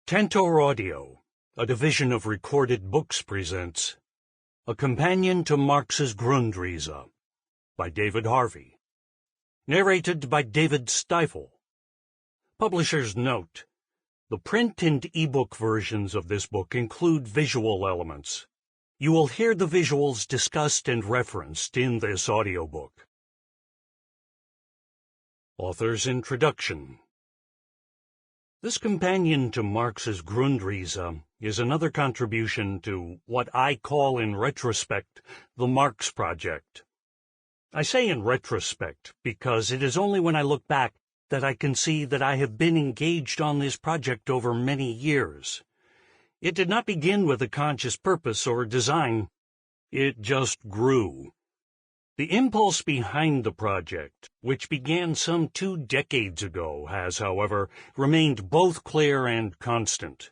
Tantor Audio, a division of Recorded Books, presents A Companion to Marx's Grundrisse by David Harvey. Narrated by David Stifel. Publisher's note: the print and ebook versions of this book include visual elements. You will hear the visuals discussed and referenced in this audiobook. Author's Introduction. This companion to Marx's Grundrisse is another contribution to what I call in retrospect the Marx Project. I say in retrospect because it is only when I look back that I can see that I have been engaged on this project over many years. It did not begin with a conscious purpose or design. It just grew. The impulse behind the project, which began some 2 decades ago, has, however, remained both clear and constant.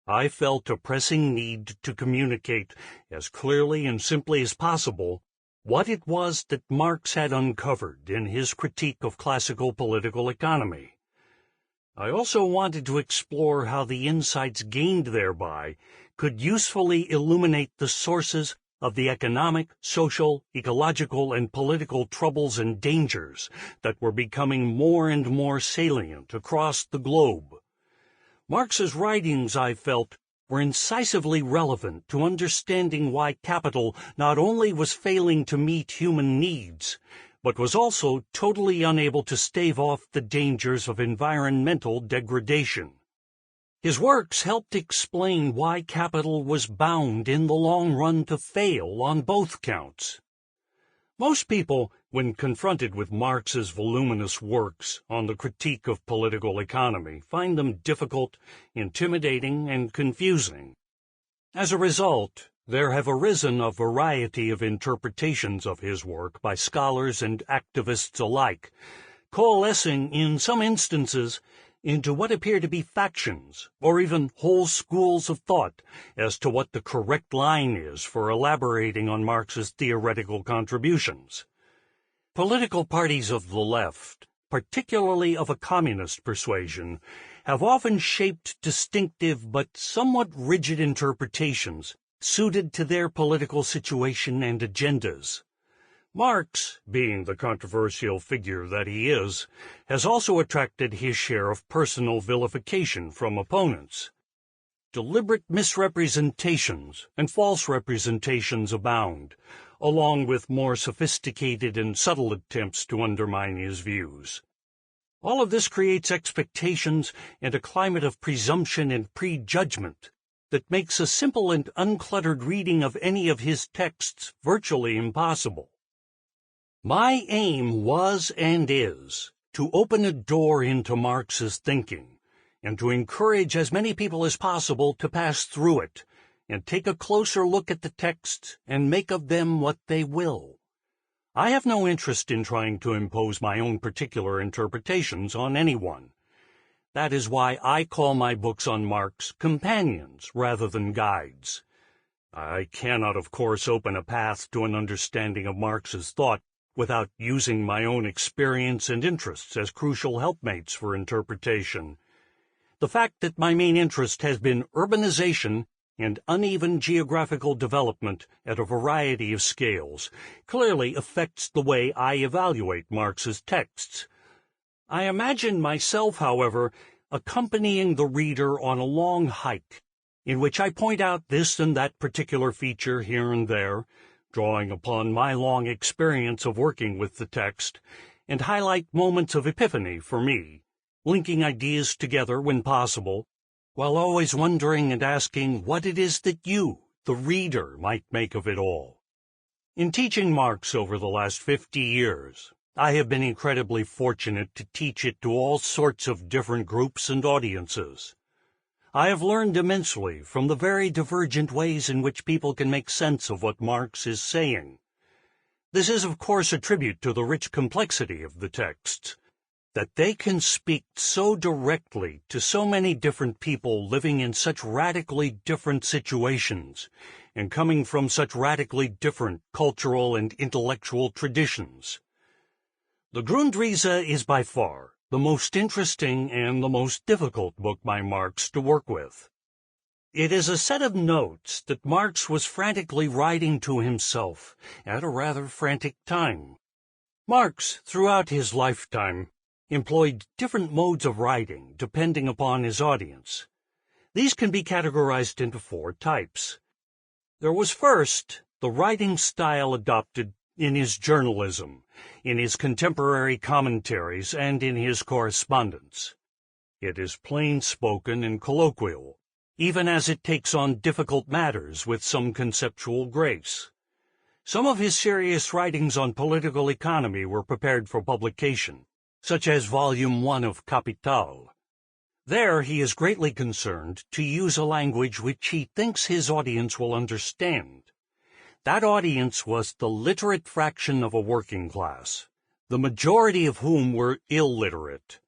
I felt a pressing need to communicate, as clearly and simply as possible, what it was that Marx had uncovered in his critique of classical political economy. I also wanted to explore how the insights gained thereby could usefully illuminate the sources of the economic, social, ecological, and political troubles and dangers that were becoming more and more salient across the globe. Marx's writings, I felt, were incisively relevant to understanding why capital not only was failing to meet human needs, but was also totally unable to stave off the dangers of environmental degradation. His works helped explain why capital was bound in the long run to fail on both counts. Most people, when confronted with Marx's voluminous works on the critique of political economy, find them difficult, intimidating, and confusing. As a result, there have arisen a variety of interpretations of his work by scholars and activists alike, coalescing, in some instances, into what appear to be factions, or even whole schools of thought, as to what the correct line is for elaborating on Marx's theoretical contributions. Political parties of the left, particularly of a communist persuasion, have often shaped distinctive but somewhat rigid interpretations suited to their political situation and agendas. Marx, being the controversial figure that he is, has also attracted his share of personal vilification from opponents. Deliberate misrepresentations and false representations abound, along with more sophisticated and subtle attempts to undermine his views. All of this creates expectations and a climate of presumption and prejudgment that makes a simple and uncluttered reading of any of his texts virtually impossible. My aim was and is to open a door into Marx's thinking and to encourage as many people as possible to pass through it and take a closer look at the texts and make of them what they will. I have no interest in trying to impose my own particular interpretations on anyone. That is why I call my books on Marx companions rather than guides. I cannot, of course, open a path to an understanding of Marx's thought without using my own experience and interests as crucial helpmates for interpretation. The fact that my main interest has been urbanization and uneven geographical development at a variety of scales clearly affects the way I evaluate Marx's texts. I imagine myself, however, accompanying the reader on a long hike, in which I point out this and that particular feature here and there, drawing upon my long experience of working with the text, and highlight moments of epiphany for me, linking ideas together when possible, while always wondering and asking what it is that you, the reader, might make of it all. In teaching Marx over the last 50 years, I have been incredibly fortunate to teach it to all sorts of different groups and audiences. I have learned immensely from the very divergent ways in which people can make sense of what Marx is saying. This is, of course, a tribute to the rich complexity of the texts, that they can speak so directly to so many different people living in such radically different situations and coming from such radically different cultural and intellectual traditions. The Grundrisse is by far the most interesting and the most difficult book by Marx to work with. It is a set of notes that Marx was frantically writing to himself at a rather frantic time. Marx, throughout his lifetime, employed different modes of writing depending upon his audience. These can be categorized into 4 types. There was first the writing style adopted in his journalism, in his contemporary commentaries, and in his correspondence. It is plain-spoken and colloquial, even as it takes on difficult matters with some conceptual grace. Some of his serious writings on political economy were prepared for publication, such as Volume 1 of Capital. There he is greatly concerned to use a language which he thinks his audience will understand. That audience was the literate fraction of a working class, the majority of whom were illiterate.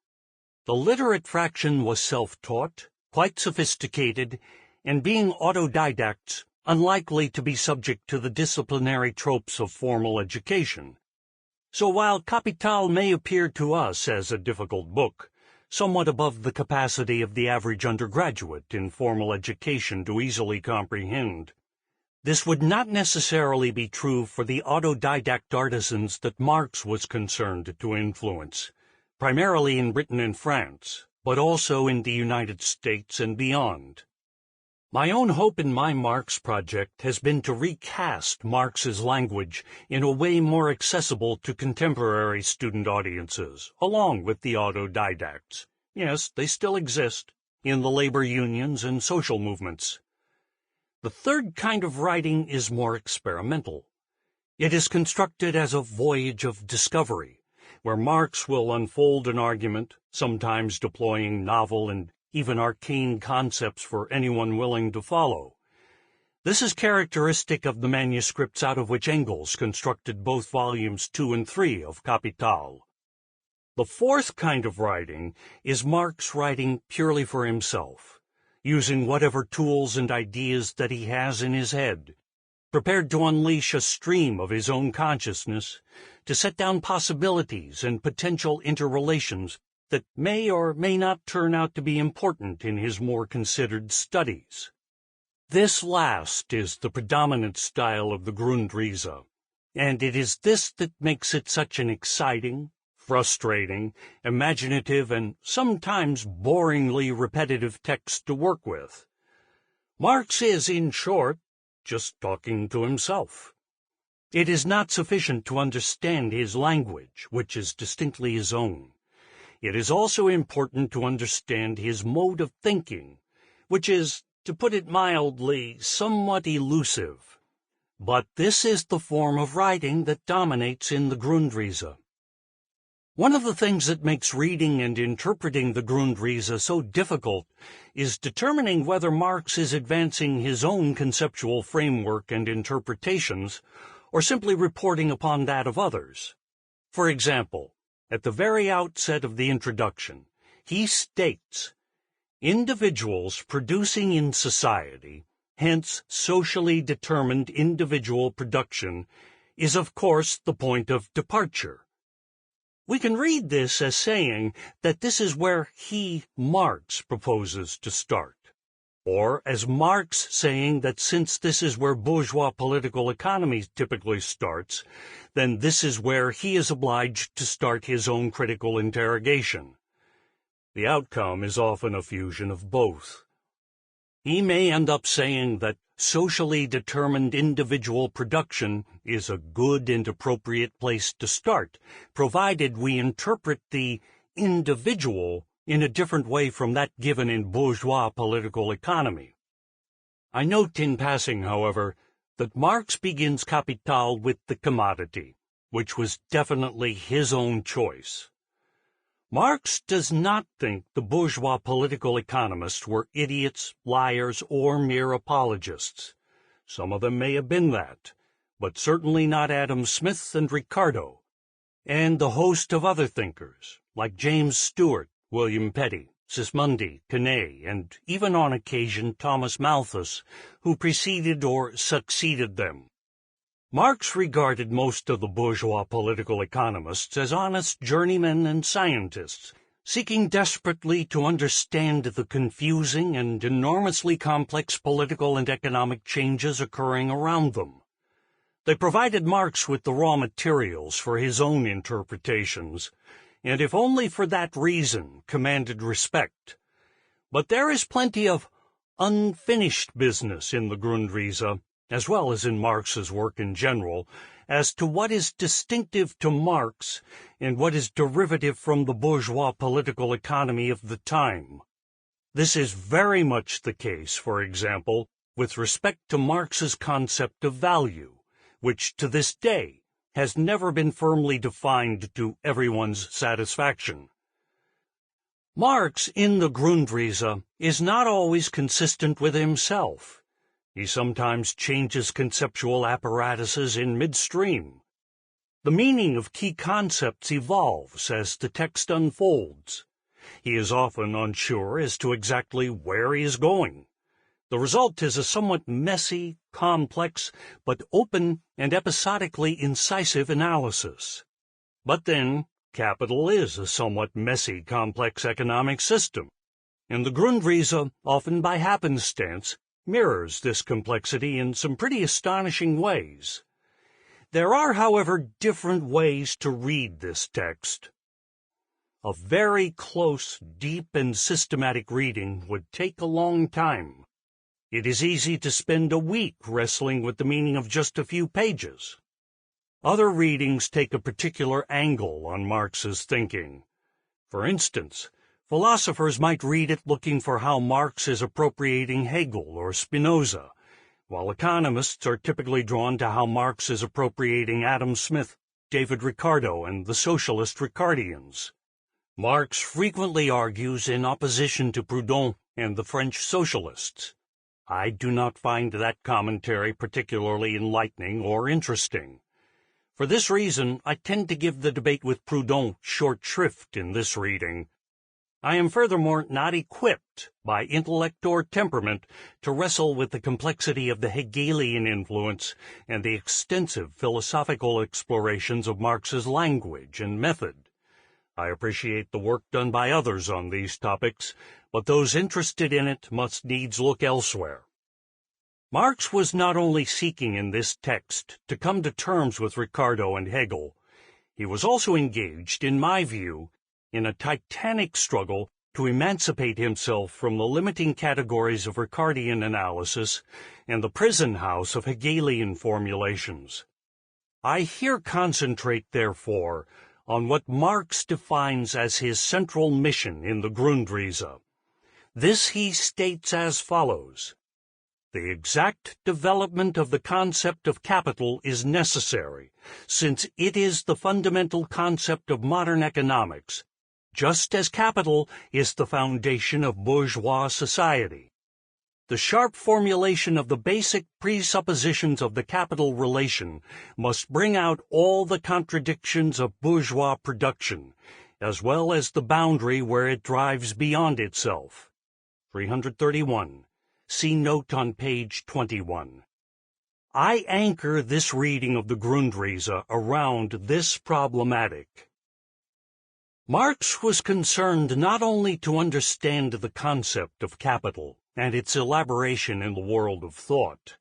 The literate fraction was self-taught, quite sophisticated, and being autodidacts, unlikely to be subject to the disciplinary tropes of formal education. So while Capital may appear to us as a difficult book, somewhat above the capacity of the average undergraduate in formal education to easily comprehend, this would not necessarily be true for the autodidact artisans that Marx was concerned to influence, primarily in Britain and France, but also in the United States and beyond. My own hope in my Marx project has been to recast Marx's language in a way more accessible to contemporary student audiences, along with the autodidacts. Yes, they still exist, in the labor unions and social movements. The third kind of writing is more experimental. It is constructed as a voyage of discovery, where Marx will unfold an argument, sometimes deploying novel and even arcane concepts for anyone willing to follow. This is characteristic of the manuscripts out of which Engels constructed both volumes 2 and 3 of Capital. The fourth kind of writing is Marx writing purely for himself, using whatever tools and ideas that he has in his head, prepared to unleash a stream of his own consciousness, to set down possibilities and potential interrelations that may or may not turn out to be important in his more considered studies. This last is the predominant style of the Grundrisse, and it is this that makes it such an exciting, frustrating, imaginative, and sometimes boringly repetitive text to work with. Marx is, in short, just talking to himself. It is not sufficient to understand his language, which is distinctly his own. It is also important to understand his mode of thinking, which is, to put it mildly, somewhat elusive. But this is the form of writing that dominates in the Grundrisse. One of the things that makes reading and interpreting the Grundrisse so difficult is determining whether Marx is advancing his own conceptual framework and interpretations, or simply reporting upon that of others. For example, at the very outset of the introduction, he states, "Individuals producing in society, hence socially determined individual production, is of course the point of departure." We can read this as saying that this is where he, Marx, proposes to start, or as Marx saying that since this is where bourgeois political economy typically starts, then this is where he is obliged to start his own critical interrogation. The outcome is often a fusion of both. He may end up saying that socially determined individual production is a good and appropriate place to start, provided we interpret the individual in a different way from that given in bourgeois political economy. I note in passing, however, that Marx begins Capital with the commodity, which was definitely his own choice. Marx does not think the bourgeois political economists were idiots, liars, or mere apologists. Some of them may have been that, but certainly not Adam Smith and Ricardo, and the host of other thinkers, like James Stewart, William Petty, Sismondi, Quesnay, and even on occasion Thomas Malthus, who preceded or succeeded them. Marx regarded most of the bourgeois political economists as honest journeymen and scientists, seeking desperately to understand the confusing and enormously complex political and economic changes occurring around them. They provided Marx with the raw materials for his own interpretations, and if only for that reason commanded respect. But there is plenty of unfinished business in the Grundrisse, as well as in Marx's work in general, as to what is distinctive to Marx and what is derivative from the bourgeois political economy of the time. This is very much the case, for example, with respect to Marx's concept of value, which to this day has never been firmly defined to everyone's satisfaction. Marx in the Grundrisse is not always consistent with himself. He sometimes changes conceptual apparatuses in midstream. The meaning of key concepts evolves as the text unfolds. He is often unsure as to exactly where he is going. The result is a somewhat messy, complex, but open and episodically incisive analysis. But then, capital is a somewhat messy, complex economic system, and the Grundrisse, often by happenstance, mirrors this complexity in some pretty astonishing ways. There are, however, different ways to read this text. A very close, deep, and systematic reading would take a long time. It is easy to spend a week wrestling with the meaning of just a few pages. Other readings take a particular angle on Marx's thinking. For instance, philosophers might read it looking for how Marx is appropriating Hegel or Spinoza, while economists are typically drawn to how Marx is appropriating Adam Smith, David Ricardo, and the socialist Ricardians. Marx frequently argues in opposition to Proudhon and the French socialists. I do not find that commentary particularly enlightening or interesting. For this reason, I tend to give the debate with Proudhon short shrift in this reading. I am furthermore not equipped by intellect or temperament to wrestle with the complexity of the Hegelian influence and the extensive philosophical explorations of Marx's language and method. I appreciate the work done by others on these topics, but those interested in it must needs look elsewhere. Marx was not only seeking in this text to come to terms with Ricardo and Hegel, he was also engaged, in my view, in a titanic struggle to emancipate himself from the limiting categories of Ricardian analysis and the prison house of Hegelian formulations. I here concentrate, therefore, on what Marx defines as his central mission in the Grundrisse. This he states as follows: the exact development of the concept of capital is necessary, since it is the fundamental concept of modern economics, just as capital is the foundation of bourgeois society. The sharp formulation of the basic presuppositions of the capital relation must bring out all the contradictions of bourgeois production, as well as the boundary where it drives beyond itself. 331. See note on page 21. I anchor this reading of the Grundrisse around this problematic. Marx was concerned not only to understand the concept of capital and its elaboration in the world of thought.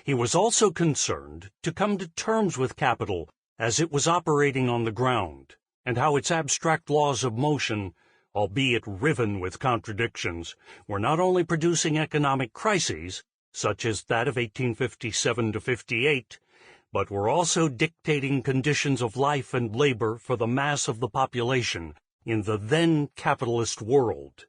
He was also concerned to come to terms with capital as it was operating on the ground, and how its abstract laws of motion, albeit riven with contradictions, were not only producing economic crises, such as that of 1857-58, but were also dictating conditions of life and labor for the mass of the population in the then capitalist world.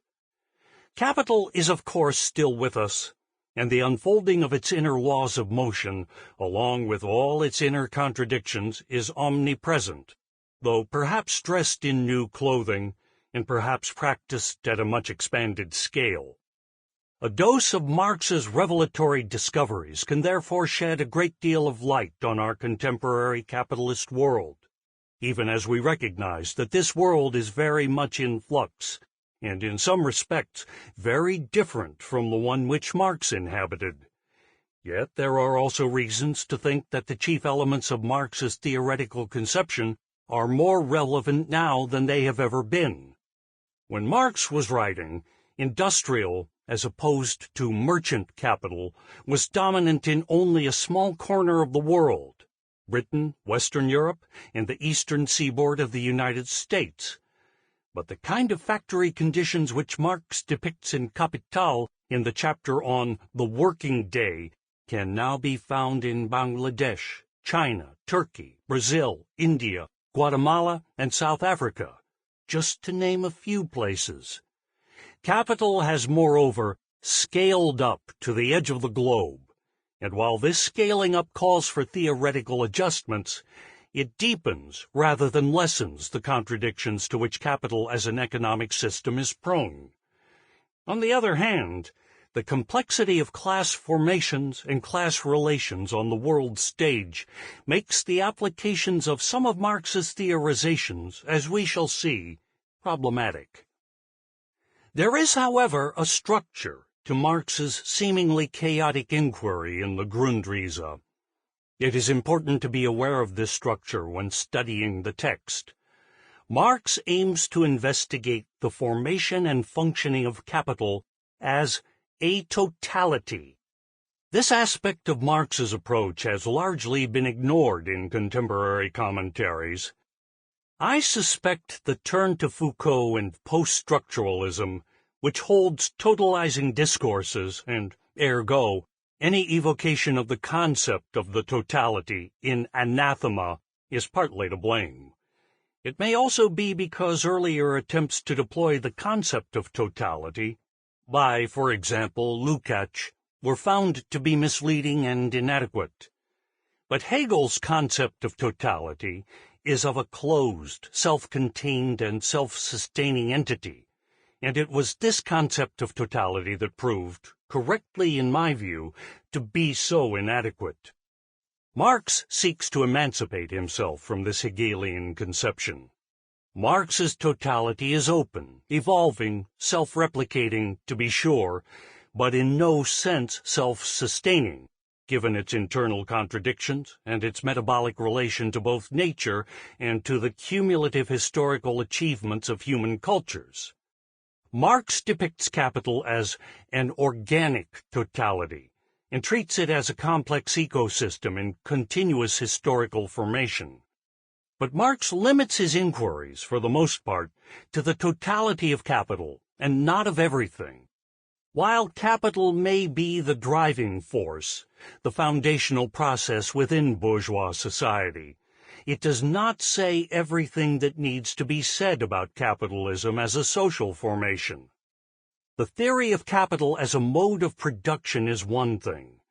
Capital is, of course, still with us, and the unfolding of its inner laws of motion, along with all its inner contradictions, is omnipresent, though perhaps dressed in new clothing, and perhaps practiced at a much expanded scale. A dose of Marx's revelatory discoveries can therefore shed a great deal of light on our contemporary capitalist world, even as we recognize that this world is very much in flux, and in some respects very different from the one which Marx inhabited. Yet there are also reasons to think that the chief elements of Marx's theoretical conception are more relevant now than they have ever been. When Marx was writing, industrial, as opposed to merchant capital, was dominant in only a small corner of the world: Britain, Western Europe, and the eastern seaboard of the United States. But the kind of factory conditions which Marx depicts in Capital in the chapter on the working day can now be found in Bangladesh, China, Turkey, Brazil, India, Guatemala, and South Africa, just to name a few places. Capital has, moreover, scaled up to the edge of the globe, and while this scaling up calls for theoretical adjustments, it deepens rather than lessens the contradictions to which capital as an economic system is prone. On the other hand, the complexity of class formations and class relations on the world stage makes the applications of some of Marx's theorizations, as we shall see, problematic. There is, however, a structure to Marx's seemingly chaotic inquiry in the Grundrisse. It is important to be aware of this structure when studying the text. Marx aims to investigate the formation and functioning of capital as a totality. This aspect of Marx's approach has largely been ignored in contemporary commentaries. I suspect the turn to Foucault and post-structuralism, which holds totalizing discourses and, ergo, any evocation of the concept of the totality in anathema, is partly to blame. It may also be because earlier attempts to deploy the concept of totality by, for example, Lukács, were found to be misleading and inadequate. But Hegel's concept of totality is of a closed, self-contained, and self-sustaining entity, and it was this concept of totality that proved, correctly in my view, to be so inadequate. Marx seeks to emancipate himself from this Hegelian conception. Marx's totality is open, evolving, self-replicating, to be sure, but in no sense self-sustaining, given its internal contradictions and its metabolic relation to both nature and to the cumulative historical achievements of human cultures. Marx depicts capital as an organic totality and treats it as a complex ecosystem in continuous historical formation. But Marx limits his inquiries, for the most part, to the totality of capital and not of everything. While capital may be the driving force, the foundational process within bourgeois society, it does not say everything that needs to be said about capitalism as a social formation. The theory of capital as a mode of production is one thing.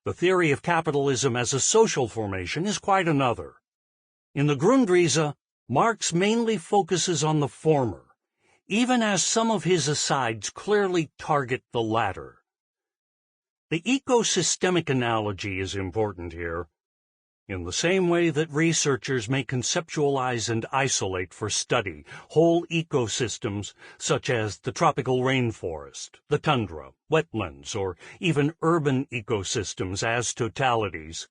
The theory of capitalism as a social formation is quite another. In the Grundrisse, Marx mainly focuses on the former, even as some of his asides clearly target the latter. The ecosystemic analogy is important here. In the same way that researchers may conceptualize and isolate for study whole ecosystems such as the tropical rainforest, the tundra, wetlands, or even urban ecosystems as totalities,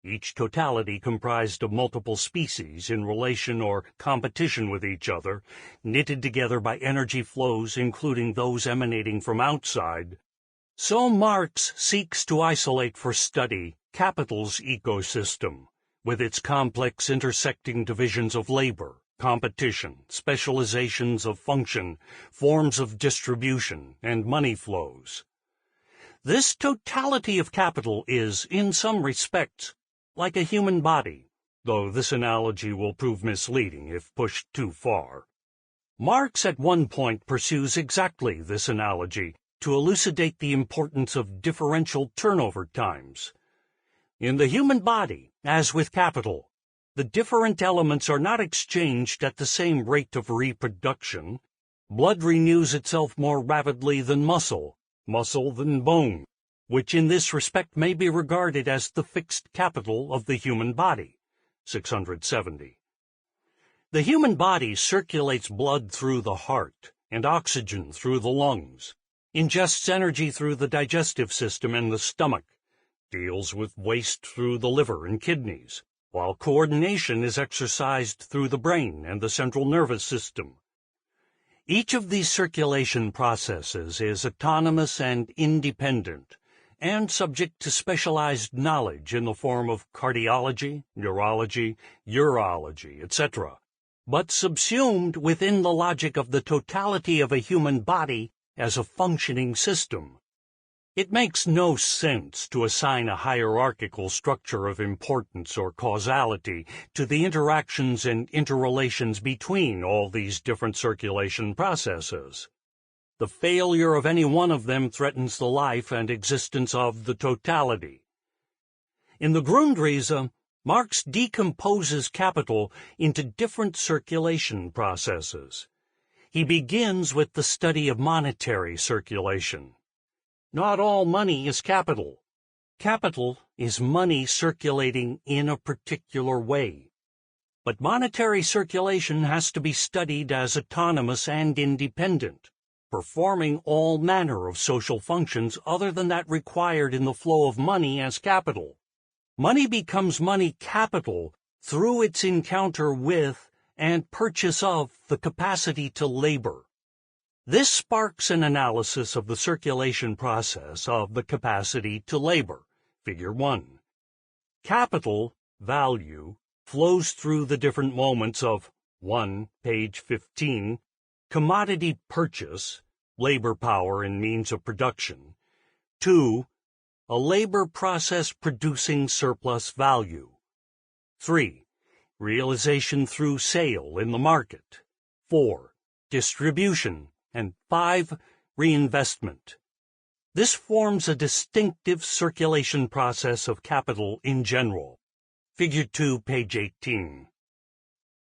each totality comprised of multiple species in relation or competition with each other, knitted together by energy flows including those emanating from outside, so Marx seeks to isolate for study capital's ecosystem, with its complex intersecting divisions of labor, competition, specializations of function, forms of distribution, and money flows. This totality of capital is, in some respects, like a human body, though this analogy will prove misleading if pushed too far. Marx at one point pursues exactly this analogy to elucidate the importance of differential turnover times. In the human body, as with capital, the different elements are not exchanged at the same rate of reproduction. Blood renews itself more rapidly than muscle than bone, which in this respect may be regarded as the fixed capital of the human body. 670. The human body circulates blood through the heart and oxygen through the lungs, ingests energy through the digestive system and the stomach, deals with waste through the liver and kidneys, while coordination is exercised through the brain and the central nervous system. Each of these circulation processes is autonomous and independent, and subject to specialized knowledge in the form of cardiology, neurology, urology, etc., but subsumed within the logic of the totality of a human body as a functioning system. It makes no sense to assign a hierarchical structure of importance or causality to the interactions and interrelations between all these different circulation processes. The failure of any one of them threatens the life and existence of the totality. In the Grundrisse, Marx decomposes capital into different circulation processes. He begins with the study of monetary circulation. Not all money is capital. Capital is money circulating in a particular way. But monetary circulation has to be studied as autonomous and independent, performing all manner of social functions other than that required in the flow of money as capital. Money becomes money capital through its encounter with and purchase of the capacity to labor. This sparks an analysis of the circulation process of the capacity to labor. Figure 1. Capital, value, flows through the different moments of 1, page 15, commodity purchase, labor power and means of production. 2, a labor process producing surplus value. 3, realization through sale in the market. 4, distribution. And 5, reinvestment. This forms a distinctive circulation process of capital in general. Figure 2, page 18.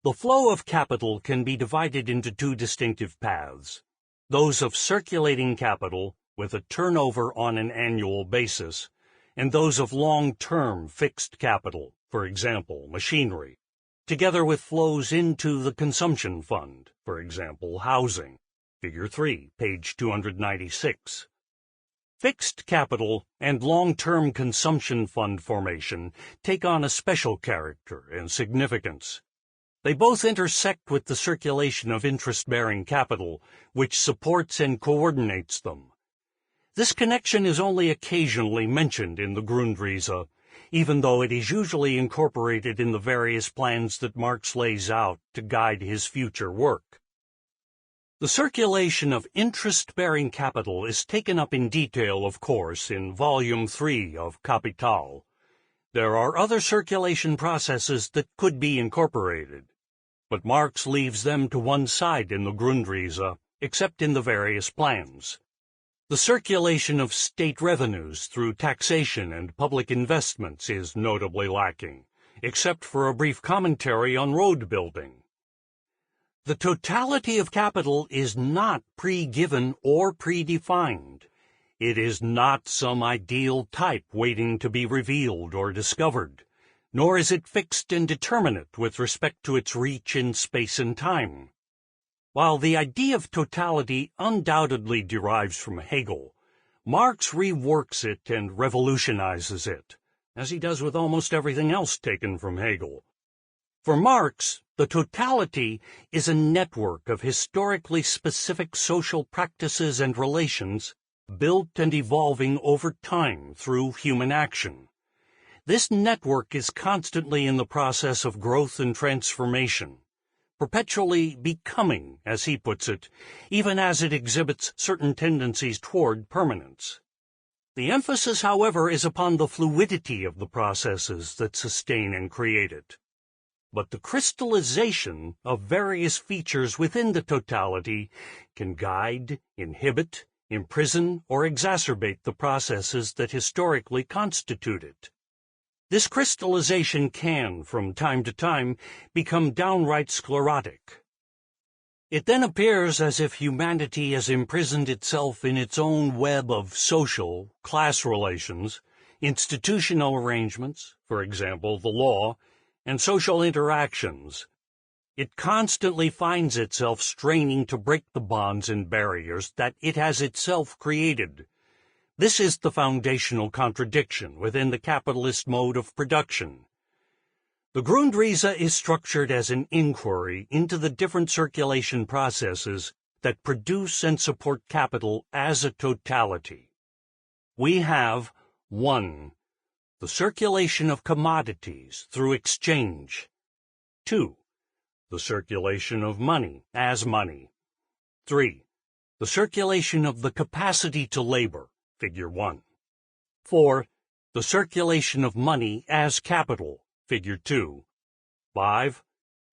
The flow of capital can be divided into two distinctive paths, those of circulating capital with a turnover on an annual basis, and those of long-term fixed capital, for example, machinery, together with flows into the consumption fund, for example, housing. Figure 3, page 296. Fixed capital and long-term consumption fund formation take on a special character and significance. They both intersect with the circulation of interest-bearing capital, which supports and coordinates them. This connection is only occasionally mentioned in the Grundrisse, even though it is usually incorporated in the various plans that Marx lays out to guide his future work. The circulation of interest-bearing capital is taken up in detail, of course, in Volume 3 of Kapital. There are other circulation processes that could be incorporated, but Marx leaves them to one side in the Grundrisse, except in the various plans. The circulation of state revenues through taxation and public investments is notably lacking, except for a brief commentary on road building. The totality of capital is not pre-given or predefined. It is not some ideal type waiting to be revealed or discovered, nor is it fixed and determinate with respect to its reach in space and time. While the idea of totality undoubtedly derives from Hegel, Marx reworks it and revolutionizes it, as he does with almost everything else taken from Hegel. For Marx, the totality is a network of historically specific social practices and relations built and evolving over time through human action. This network is constantly in the process of growth and transformation, perpetually becoming, as he puts it, even as it exhibits certain tendencies toward permanence. The emphasis, however, is upon the fluidity of the processes that sustain and create it. But the crystallization of various features within the totality can guide, inhibit, imprison, or exacerbate the processes that historically constitute it. This crystallization can, from time to time, become downright sclerotic. It then appears as if humanity has imprisoned itself in its own web of social, class relations, institutional arrangements, for example, the law, and social interactions. It constantly finds itself straining to break the bonds and barriers that it has itself created. This is the foundational contradiction within the capitalist mode of production. The Grundrisse is structured as an inquiry into the different circulation processes that produce and support capital as a totality. We have 1. The circulation of commodities through exchange. 2. The circulation of money as money. 3. The circulation of the capacity to labor, Figure 1. 4. The circulation of money as capital, Figure 2. 5.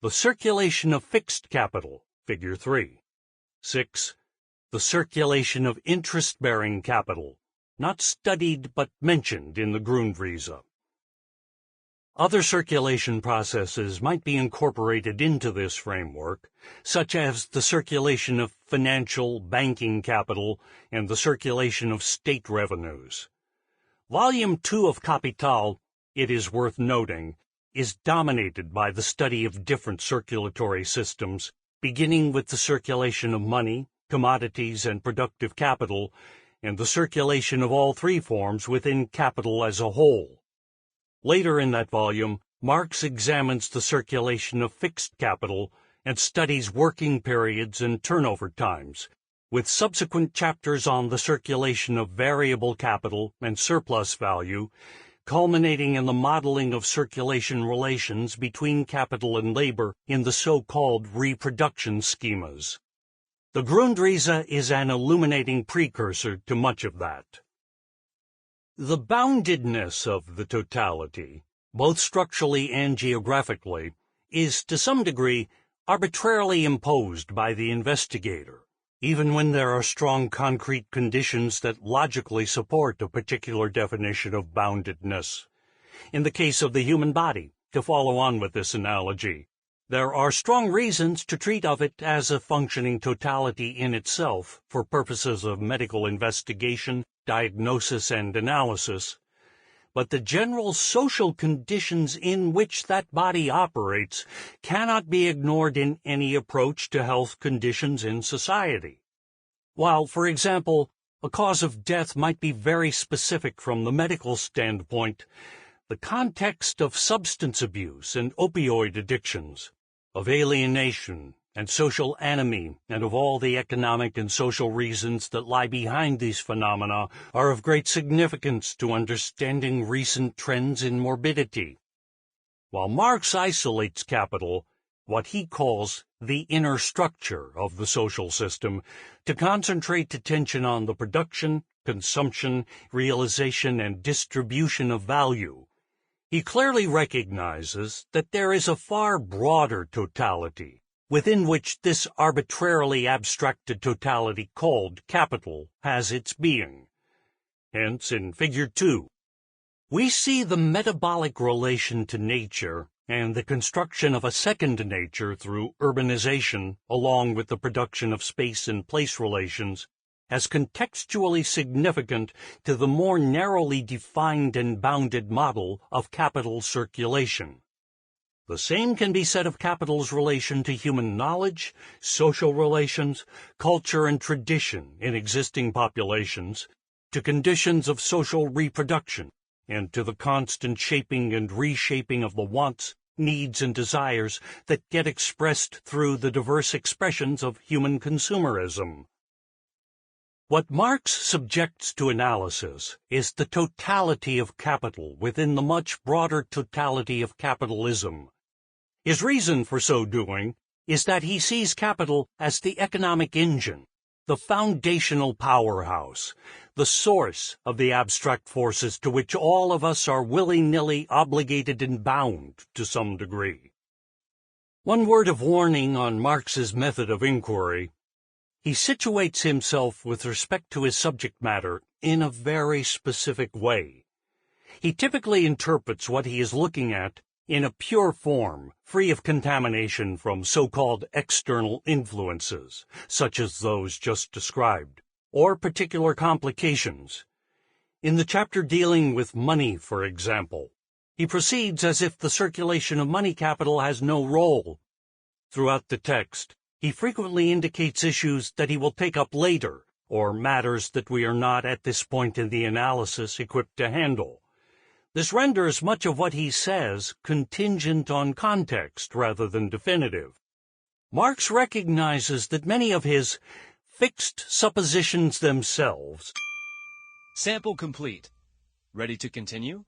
The circulation of fixed capital, Figure 3. 6. The circulation of interest-bearing capital, not studied but mentioned in the Grundrisse. Other circulation processes might be incorporated into this framework, such as the circulation of financial, banking capital, and the circulation of state revenues. Volume 2 of Capital, it is worth noting, is dominated by the study of different circulatory systems, beginning with the circulation of money, commodities, and productive capital, and the circulation of all three forms within capital as a whole. Later in that volume, Marx examines the circulation of fixed capital and studies working periods and turnover times, with subsequent chapters on the circulation of variable capital and surplus value, culminating in the modeling of circulation relations between capital and labor in the so-called reproduction schemas. The Grundrisse is an illuminating precursor to much of that. The boundedness of the totality, both structurally and geographically, is to some degree arbitrarily imposed by the investigator, even when there are strong concrete conditions that logically support a particular definition of boundedness. In the case of the human body, to follow on with this analogy, there are strong reasons to treat of it as a functioning totality in itself for purposes of medical investigation, diagnosis, and analysis, but the general social conditions in which that body operates cannot be ignored in any approach to health conditions in society. While, for example, a cause of death might be very specific from the medical standpoint, the context of substance abuse and opioid addictions, of alienation and social anomie, and of all the economic and social reasons that lie behind these phenomena are of great significance to understanding recent trends in morbidity. While Marx isolates capital, what he calls the inner structure of the social system, to concentrate attention on the production, consumption, realization, and distribution of value, he clearly recognizes that there is a far broader totality, within which this arbitrarily abstracted totality called capital has its being. Hence, in Figure 2, we see the metabolic relation to nature and the construction of a second nature through urbanization, along with the production of space and place relations, as contextually significant to the more narrowly defined and bounded model of capital circulation. The same can be said of capital's relation to human knowledge, social relations, culture and tradition in existing populations, to conditions of social reproduction, and to the constant shaping and reshaping of the wants, needs, and desires that get expressed through the diverse expressions of human consumerism. What Marx subjects to analysis is the totality of capital within the much broader totality of capitalism. His reason for so doing is that he sees capital as the economic engine, the foundational powerhouse, the source of the abstract forces to which all of us are willy-nilly obligated and bound to some degree. One word of warning on Marx's method of inquiry. He situates himself with respect to his subject matter in a very specific way. He typically interprets what he is looking at in a pure form, free of contamination from so-called external influences, such as those just described, or particular complications. In the chapter dealing with money, for example, he proceeds as if the circulation of money capital has no role. Throughout the text, he frequently indicates issues that he will take up later, or matters that we are not at this point in the analysis equipped to handle. This renders much of what he says contingent on context rather than definitive. Marx recognizes that many of his fixed suppositions themselves. Sample complete. Ready to continue?